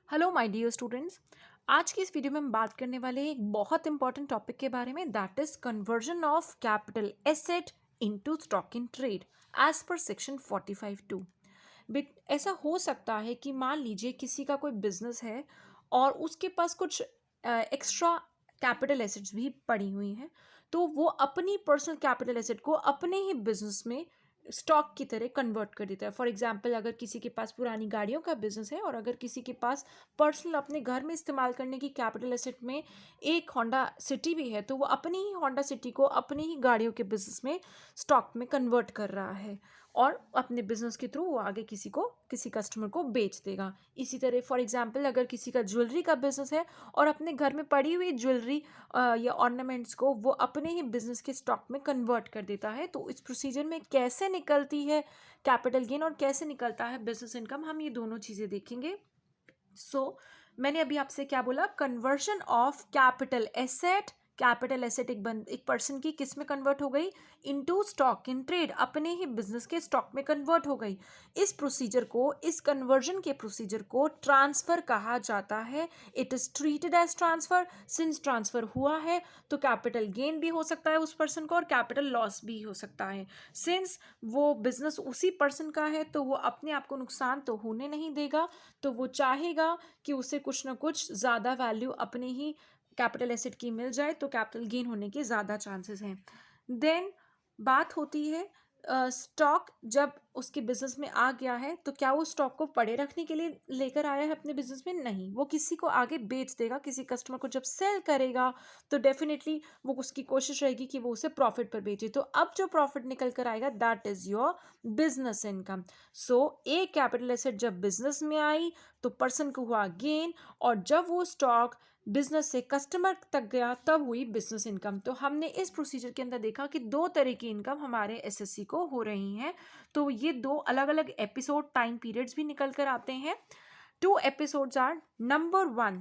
Hello my dear students. आज की इस वीडियो में हम बात करने वाले हैं एक बहुत इंपॉर्टेंट टॉपिक के बारे में, that is conversion of capital asset into stock in trade as per section 45(2). But ऐसा हो सकता है कि मान लीजिए किसी का कोई बिजनेस है और उसके पास कुछ एक्स्ट्रा कैपिटल एसेट्स भी पड़ी हुई हैं, तो वो अपनी पर्सनल कैपिटल एसेट को अपने ही बिजनेस में स्टॉक की तरह कन्वर्ट कर देता है। फॉर एग्जांपल, अगर किसी के पास पुरानी गाड़ियों का बिजनेस है और अगर किसी के पास पर्सनल अपने घर में इस्तेमाल करने की कैपिटल एसेट में एक होंडा सिटी भी है, तो वो अपनी ही होंडा सिटी को अपनी ही गाड़ियों के बिजनेस में स्टॉक में कन्वर्ट कर रहा है और अपने बिजनेस के थ्रू वो आगे किसी कस्टमर को बेच देगा। इसी तरह फॉर एग्जांपल, अगर किसी का ज्वेलरी का बिजनेस है और अपने घर में पड़ी हुई ज्वेलरी या ऑर्नामेंट्स को वो अपने ही बिजनेस के स्टॉक में कन्वर्ट कर देता है, तो इस प्रोसीजर में कैसे निकलती है कैपिटल गेन और कैसे निकलता है बिजनेस इनकम, हम ये दोनों चीज़ें देखेंगे। मैंने अभी आपसे क्या बोला, कन्वर्शन ऑफ कैपिटल एसेट एक पर्सन की किस में कन्वर्ट हो गई, इनटू स्टॉक इन ट्रेड, अपने ही बिजनेस के स्टॉक में कन्वर्ट हो गई। इस कन्वर्जन के प्रोसीजर को ट्रांसफर कहा जाता है। It is treated as transfer. Since transfer हुआ है तो कैपिटल गेन भी हो सकता है उस पर्सन को और कैपिटल लॉस भी हो सकता है। सिंस वो बिजनेस उसी पर्सन का है तो वो अपने आप को नुकसान तो होने नहीं देगा, तो वो चाहेगा कि उसे कुछ ना कुछ ज़्यादा वैल्यू अपने ही कैपिटल एसेट की मिल जाए, तो कैपिटल गेन होने के ज़्यादा चांसेस हैं। देन बात होती है स्टॉक जब उसके बिजनेस में आ गया है तो क्या वो स्टॉक को पड़े रखने के लिए लेकर आया है अपने बिजनेस में? नहीं, वो किसी को आगे बेच देगा। किसी कस्टमर को जब सेल करेगा तो डेफिनेटली वो उसकी कोशिश रहेगी कि वो उसे प्रॉफिट पर बेचे। तो अब जो प्रॉफिट निकल कर आएगा that is your business income. एक कैपिटल एसेट जब बिजनेस में आई तो पर्सन को हुआ गेन, और जब वो स्टॉक बिजनेस से कस्टमर तक गया तब हुई बिजनेस इनकम। तो हमने इस प्रोसीजर के अंदर देखा कि दो तरह की इनकम हमारे एसएससी को हो रही हैं। तो ये दो अलग अलग एपिसोड टाइम पीरियड्स भी निकल कर आते हैं। 2 episodes are: number 1,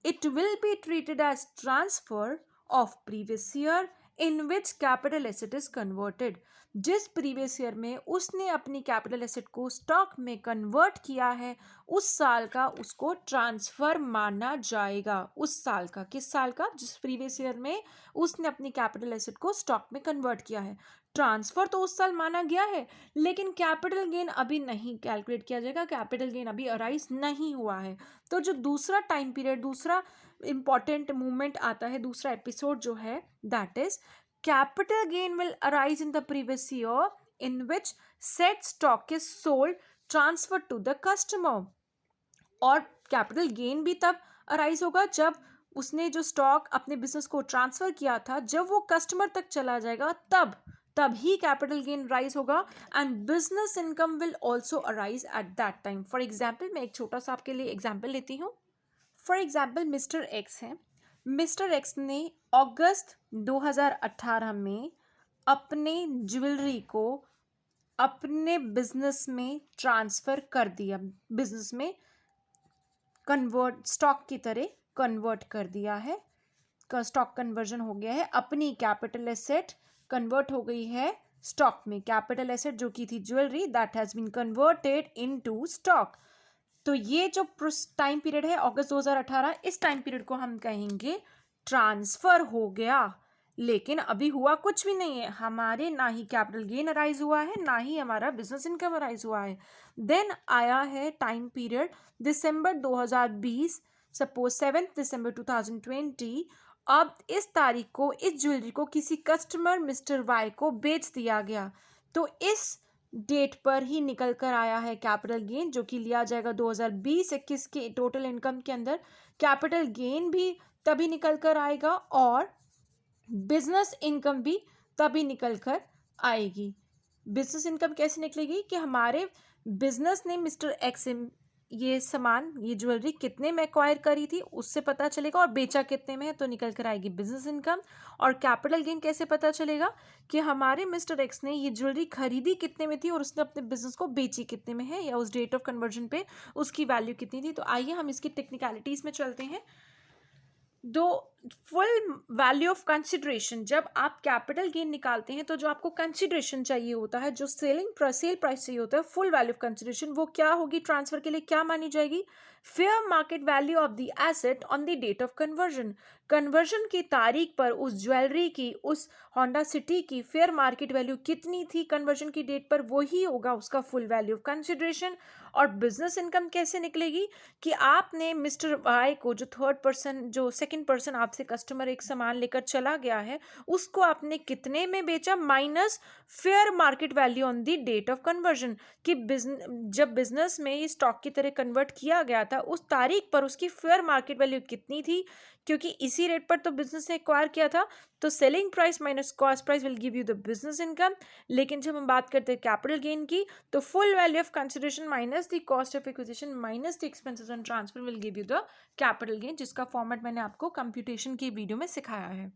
it will be treated as transfer of previous year in which capital asset is converted। जिस प्रीवियस ईयर में उसने अपनी कैपिटल एसेट को स्टॉक में कन्वर्ट किया है उस साल का उसको ट्रांसफर माना जाएगा। उस साल का, किस साल का? जिस प्रीवियस ईयर में उसने अपनी कैपिटल एसेट को स्टॉक में कन्वर्ट किया है। ट्रांसफर तो उस साल माना गया है, लेकिन कैपिटल गेन अभी नहीं कैलकुलेट किया जाएगा, कैपिटल गेन अभी अराइज नहीं हुआ है। तो जो दूसरा टाइम पीरियड, दूसरा इंपॉर्टेंट मूवमेंट आता है, दूसरा एपिसोड जो है, that is capital gain will arise in the previous year in which set stock is sold transfer to the customer. और कैपिटल गेन भी तब अराइज होगा जब उसने जो स्टॉक अपने बिजनेस को ट्रांसफर किया था, जब वो कस्टमर तक चला जाएगा तब ही कैपिटल गेन राइज होगा and business income will also arise at that time. For example, मैं एक छोटा सा आपके लिए एग्जाम्पल लेती हूँ। फॉर एग्जाम्पल, मिस्टर एक्स है। मिस्टर एक्स ने अगस्त 2018 में अपने ज्वेलरी को अपने बिजनेस में ट्रांसफर कर दिया, बिजनेस में कन्वर्ट, स्टॉक की तरह कन्वर्ट कर दिया है। स्टॉक कन्वर्जन हो गया है, अपनी कैपिटल एसेट कन्वर्ट हो गई है स्टॉक में। कैपिटल एसेट जो की थी jewellery, that has been converted into stock. तो ये जो टाइम पीरियड है अगस्त 2018, इस टाइम पीरियड को हम कहेंगे ट्रांसफर हो गया। लेकिन अभी हुआ कुछ भी नहीं है, हमारे ना ही कैपिटल गेन अराइज हुआ है ना ही हमारा बिजनेस इनकम अराइज हुआ है। देन आया है टाइम पीरियड दिसंबर 2020, सपोज 7 दिसंबर 2020। अब इस तारीख को इस ज्वेलरी को किसी कस्टमर मिस्टर वाई को बेच दिया गया, तो इस डेट पर ही निकल कर आया है कैपिटल गेन, जो कि लिया जाएगा 2020-21 के टोटल इनकम के अंदर। कैपिटल गेन भी तभी निकल कर आएगा और बिजनेस इनकम भी तभी निकल कर आएगी। बिजनेस इनकम कैसे निकलेगी कि हमारे बिजनेस ने मिस्टर एक्स ये सामान, ये ज्वेलरी कितने में एक्वायर करी थी उससे पता चलेगा, और बेचा कितने में है तो निकल कर आएगी बिजनेस इनकम। और कैपिटल गेन कैसे पता चलेगा कि हमारे मिस्टर एक्स ने ये ज्वेलरी खरीदी कितने में थी और उसने अपने बिजनेस को बेची कितने में है, या उस डेट ऑफ कन्वर्जन पे उसकी वैल्यू कितनी थी। तो आइए हम इसकी टेक्निकलिटीज में चलते हैं। दो फुल वैल्यू ऑफ कंसिडरेशन, जब आप कैपिटल गेन निकालते हैं तो जो आपको कंसिडरेशन चाहिए होता है, जो सेल प्राइस चाहिए होता है, फुल वैल्यू ऑफ कंसिडरेशन, वो क्या होगी ट्रांसफर के लिए, क्या मानी जाएगी? Fair market value of the asset on the date of conversion. Conversion की तारीख पर उस ज्वेलरी की, उस होंडा सिटी की फेयर मार्केट वैल्यू कितनी थी कन्वर्जन की डेट पर, वही होगा उसका फुल वैल्यू ऑफ कंसिडरेशन। और बिजनेस इनकम कैसे निकलेगी कि आपने मिस्टर वाई को, जो थर्ड पर्सन, जो सेकंड पर्सन आपसे कस्टमर एक सामान लेकर चला गया है, उसको आपने कितने में बेचा, minus fair market value on the date of conversion, कि जब बिजनेस में ये स्टॉक की तरह कन्वर्ट किया गया था उस तारीख पर उसकी फेयर मार्केट वैल्यू कितनी थी, क्योंकि इसी रेट पर तो बिजनेस ने एक्वायर किया था। तो selling price minus cost price will give you the business income. लेकिन जब हम बात करते हैं कैपिटल गेन की, तो full value of consideration minus the cost of acquisition minus the expenses on transfer will give you the capital gain, जिसका format मैंने आपको कंप्यूटेशन की वीडियो में सिखाया है।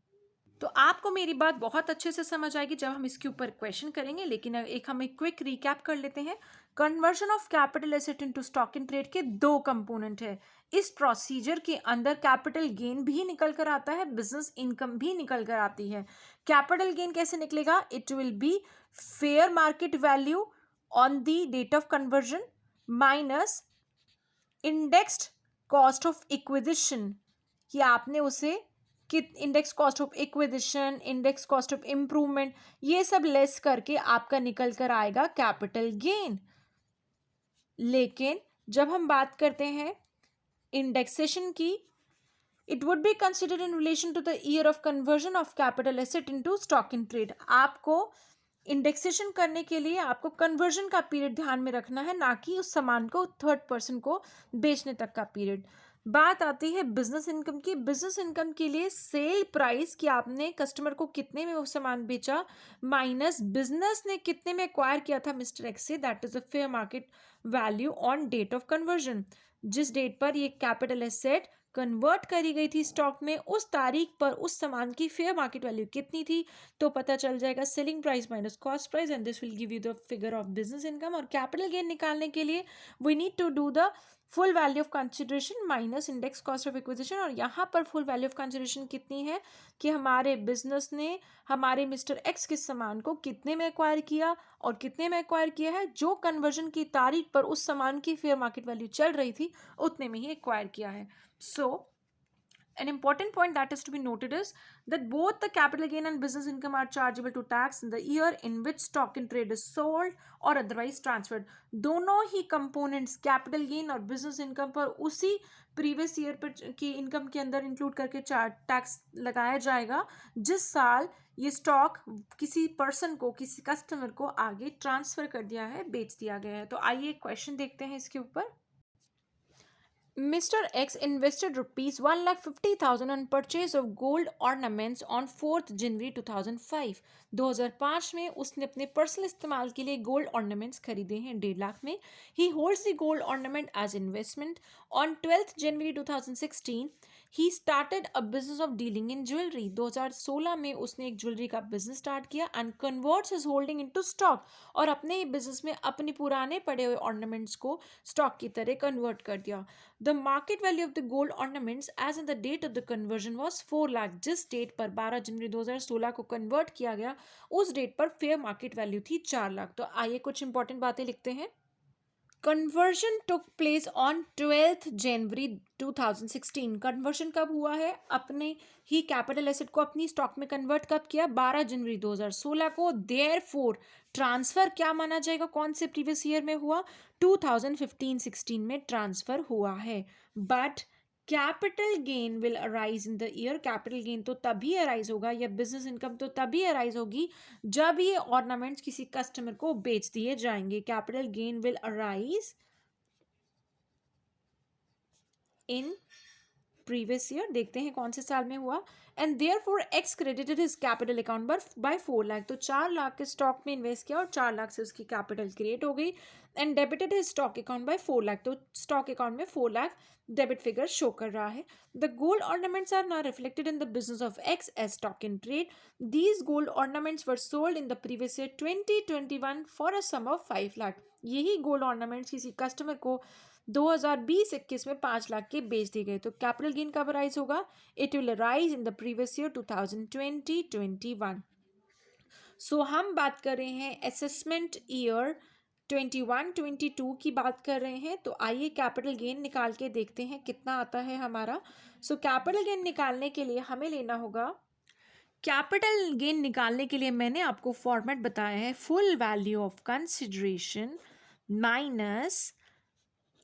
तो आपको मेरी बात बहुत अच्छे से समझ आएगी जब हम इसके ऊपर क्वेश्चन करेंगे। लेकिन एक हम एक क्विक रिकैप कर लेते हैं। Conversion of capital asset into stock in trade के दो कंपोनेंट है। इस प्रोसीजर के अंदर कैपिटल गेन भी निकल कर आता है, बिजनेस इनकम भी निकल कर आती है। कैपिटल गेन कैसे निकलेगा? It will be fair market value on the date of conversion minus indexed cost of acquisition, कि आपने उसे कित index cost of acquisition, index cost of improvement, ये सब लेस करके आपका निकल कर आएगा कैपिटल गेन। लेकिन जब हम बात करते हैं इंडेक्सेशन की, it would be considered in relation to the year of conversion of capital asset into stock in trade. आपको इंडेक्सेशन करने के लिए आपको कन्वर्जन का पीरियड ध्यान में रखना है, ना कि उस सामान को थर्ड पर्सन को बेचने तक का पीरियड। बात आती है बिजनेस इनकम की। बिजनेस इनकम के लिए सेल प्राइस, कि आपने कस्टमर को कितने में वो सामान बेचा, माइनस बिजनेस ने कितने में एक्वायर किया था मिस्टर एक्स से, that is the fair market value on date of conversion. जिस डेट पर ये कैपिटल एसेट कन्वर्ट करी गई थी स्टॉक में, उस तारीख पर उस सामान की फेयर मार्केट वैल्यू कितनी थी, तो पता चल जाएगा selling price minus cost price, and this will give you the figure of business income. और कैपिटल गेन निकालने के लिए we need to do the full value of consideration minus index cost of acquisition. और यहाँ पर full value of consideration कितनी है, कि हमारे बिजनेस ने हमारे मिस्टर एक्स के सामान को कितने में एक्वायर किया, और कितने में एक्वायर किया है, जो कन्वर्जन की तारीख पर उस सामान की फेयर मार्केट वैल्यू चल रही थी उतने में ही एक्वायर किया है। So, an important point that is to be noted is that both the capital gain and business income are chargeable to tax in the year in which stock in trade is sold or otherwise transferred. दोनों ही components capital gain और business income पर उसी previous year पर की income के अंदर include करके tax लगाया जाएगा जिस साल ये स्टॉक किसी पर्सन को, किसी कस्टमर को आगे ट्रांसफर कर दिया है, बेच दिया गया है। तो आइए क्वेश्चन देखते हैं इसके ऊपर। Mr. X invested rupees 1,50,000 on purchase of gold ornaments on 4th January 2005. 2005 में उसने अपने पर्सनल इस्तेमाल के लिए गोल्ड ऑर्नामेंट्स खरीदे हैं 1.5 लाख में। He holds the gold ornament as investment. On 12th January 2016, he started a business of dealing in jewelry. 2016 में उसने एक ज्वेलरी का बिजनेस स्टार्ट किया and converts his holding into stock, और अपने ही बिजनेस में अपने पुराने पड़े हुए ऑर्नामेंट्स को स्टॉक की तरह कन्वर्ट कर दिया। The market value of the gold ornaments as in the date of the conversion was 4 lakh. जिस डेट पर 12 जनवरी 2016 को कन्वर्ट किया गया उस डेट पर फेयर मार्केट वैल्यू थी 4 लाख। तो आइए कुछ इंपॉर्टेंट बातें लिखते हैं। Conversion took place on 12th January 2016। Conversion कब हुआ है? अपने ही कैपिटल एसेट को अपनी स्टॉक में कन्वर्ट कब किया? 12 जनवरी 2016 को। देयरफॉर ट्रांसफर क्या माना जाएगा? कौन से प्रीवियस ईयर में हुआ? 2015-16 में ट्रांसफर हुआ है। But capital gain will arise in the year, capital gain तो तभी अराइज होगा, या बिजनेस इनकम तो तभी अराइज होगी जब ये ऑर्नामेंट्स किसी कस्टमर को बेच दिए जाएंगे। Capital gain will arise in previous year. देखते हैं कौन से साल में हुआ। And therefore x credited his capital account by 4 lakh. तो 4 लाख के स्टॉक में इन्वेस्ट किया और 4 लाख से उसकी कैपिटल क्रिएट हो गई। And debited his stock account by 4 lakh. तो स्टॉक अकाउंट में 4 लाख डेबिट फिगर शो कर रहा है। The gold ornaments are now reflected in the business of X as stock in trade. These gold ornaments were sold in the previous year 2021 for a sum of 5 lakh. यही gold ornaments किसी customer को 2020-21 में 5 लाख के बेच दिए गए, तो capital gain कब राइज होगा? It will rise in the previous year 2020-21। सो हम बात कर रहे हैं असेसमेंट ईयर 21-22 की बात कर रहे हैं। तो आइए कैपिटल गेन निकाल के देखते हैं कितना आता है हमारा। सो कैपिटल गेन निकालने के लिए हमें लेना होगा, कैपिटल गेन निकालने के लिए मैंने आपको फॉर्मेट बताया है, full value of consideration minus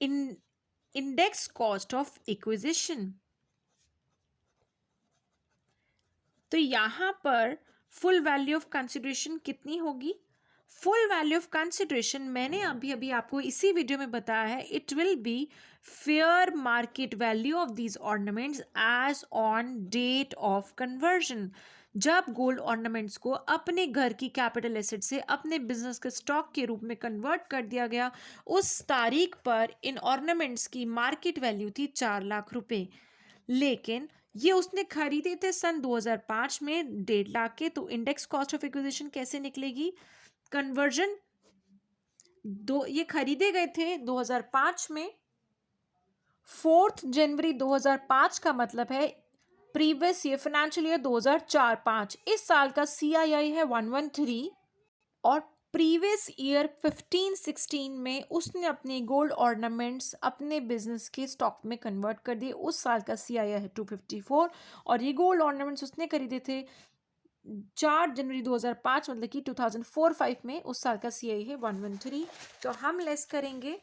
index cost of acquisition. तो यहाँ पर फुल वैल्यू ऑफ कंसिडरेशन कितनी होगी? फुल वैल्यू ऑफ कंसिडरेशन मैंने अभी अभी आपको इसी वीडियो में बताया है, it will be fair market value of these ornaments as on date of conversion. जब गोल्ड ऑर्नामेंट्स को अपने घर की कैपिटल एसेट से अपने बिजनेस के स्टॉक के रूप में कन्वर्ट कर दिया गया, उस तारीख पर इन ऑर्नामेंट्स की मार्केट वैल्यू थी 4 लाख रुपए, लेकिन ये उसने खरीदे थे सन 2005 में 1.5 लाख के। तो इंडेक्स कॉस्ट ऑफ एक्विजिशन कैसे निकलेगी? कन्वर्जन ये खरीदे गए थे 2005 में, 4 जनवरी 2005 का मतलब है प्रीवियस ईयर फाइनेंशियल ईयर 2004-5। इस साल का CII है 113 और प्रीवियस ईयर 15-16 में उसने अपने गोल्ड ऑर्नामेंट्स अपने बिजनेस के स्टॉक में कन्वर्ट कर दिए। उस साल का CII है 254 और ये गोल्ड ऑर्नामेंट्स उसने खरीदे थे 4 जनवरी 2005 मतलब कि 2004-5 में। उस साल का CII है 113। तो हम लेस करेंगे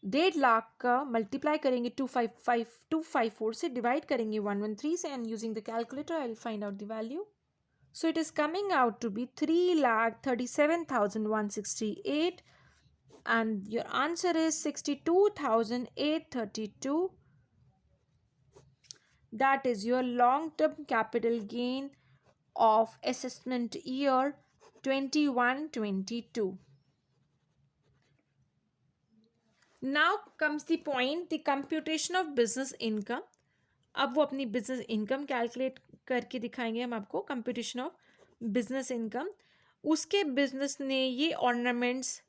1.5 लाख का, मल्टीप्लाई करेंगे 254 से, डिवाइड करेंगे 113 से, and using the calculator I will find out the value. So it is coming out to be 3,37,168 and your answer is 62,832. That is your long-term capital gain of assessment year 21-22. Now comes the point, the computation of business income. अब वो अपनी business income calculate करके दिखाएंगे हम आपको, computation of business income. उसके business ने ये ऑर्नामेंट्स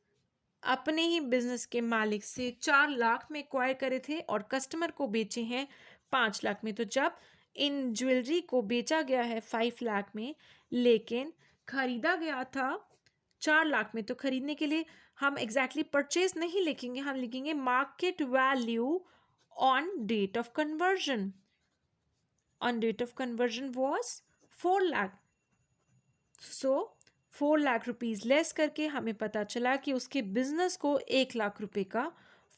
अपने ही बिजनेस के मालिक से 4 लाख में एक्वायर करे थे और कस्टमर को बेचे हैं 5 लाख में। तो जब इन ज्वेलरी को बेचा गया है 5 लाख में, लेकिन खरीदा गया था 4 लाख में, तो खरीदने के लिए हम एग्जैक्टली परचेज नहीं लिखेंगे, हम लिखेंगे market value on date of conversion. On date of conversion was 4 lakh. So 4 lakh rupees less करके हमें पता चला कि उसके बिजनेस को 1 लाख रुपए का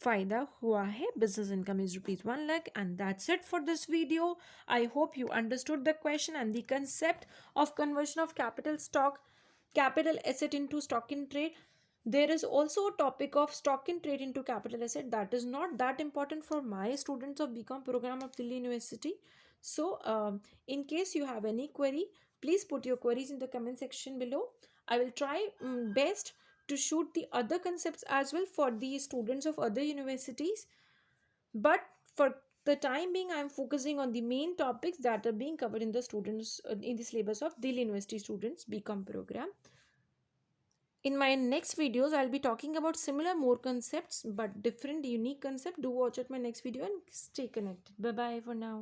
फायदा हुआ है. Business income is ₹1 lakh, and that's it for this video. I hope you understood the question and the concept of conversion of capital asset into stock in trade. There is also a topic of stock in trade into capital asset that is not that important for my students of BCom program of Delhi University. So in case you have any query, please put your queries in the comment section below. I will try best to shoot the other concepts as well for the students of other universities. But for the time being, I am focusing on the main topics that are being covered in the students in the syllabus of Delhi University students BCom program. In my next videos, I'll be talking about similar more concepts but different unique concept. Do watch out my next video and stay connected. Bye bye for now.